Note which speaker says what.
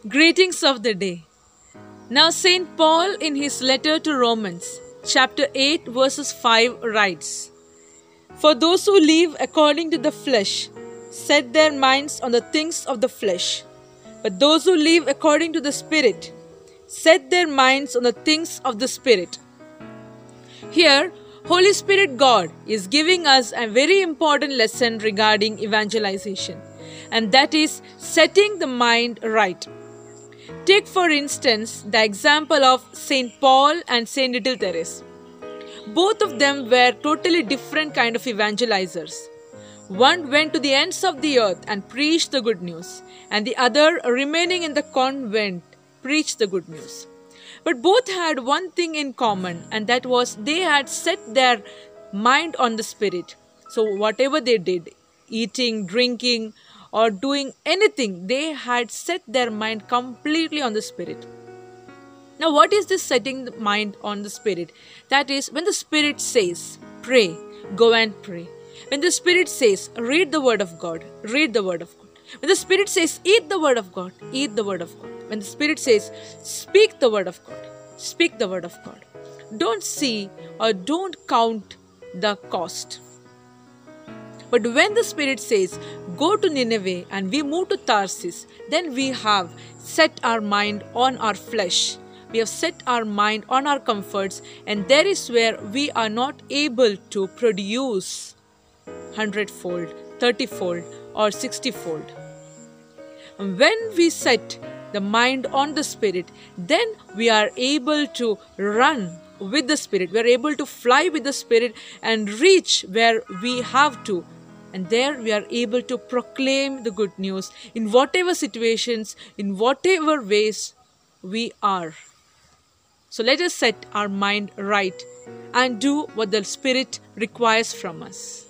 Speaker 1: Greetings of the day. Now, St. Paul, in his letter to Romans, chapter 8, verses 5, writes, "For those who live according to the flesh set their minds on the things of the flesh, but those who live according to the Spirit set their minds on the things of the Spirit." Here, Holy Spirit God is giving us a very important lesson regarding evangelization, and that is setting the mind right. Take for instance the example of St. Paul and St. Little Therese. Both of them were totally different kind of evangelizers. One went to the ends of the earth and preached the good news, and the other, remaining in the convent, preached the good news. But both had one thing in common, and that was they had set their mind on the Spirit. So whatever they did, eating, drinking, or doing anything, they had set their mind completely on the Spirit. Now, what is this setting the mind on the Spirit? That is, when the Spirit says, pray, go and pray. When the Spirit says, read the Word of God, read the Word of God. When the Spirit says, eat the Word of God, eat the Word of God. When the Spirit says, speak the Word of God, speak the Word of God. Don't see or don't count the cost. But when the Spirit says, go to Nineveh and we move to Tarsus, then we have set our mind on our flesh. We have set our mind on our comforts, and there is where we are not able to produce 100-fold, 30-fold, or 60-fold. When we set the mind on the Spirit, then we are able to run with the Spirit. We are able to fly with the Spirit and reach where we have to. And there we are able to proclaim the good news in whatever situations, in whatever ways we are. So let us set our mind right and do what the Spirit requires from us.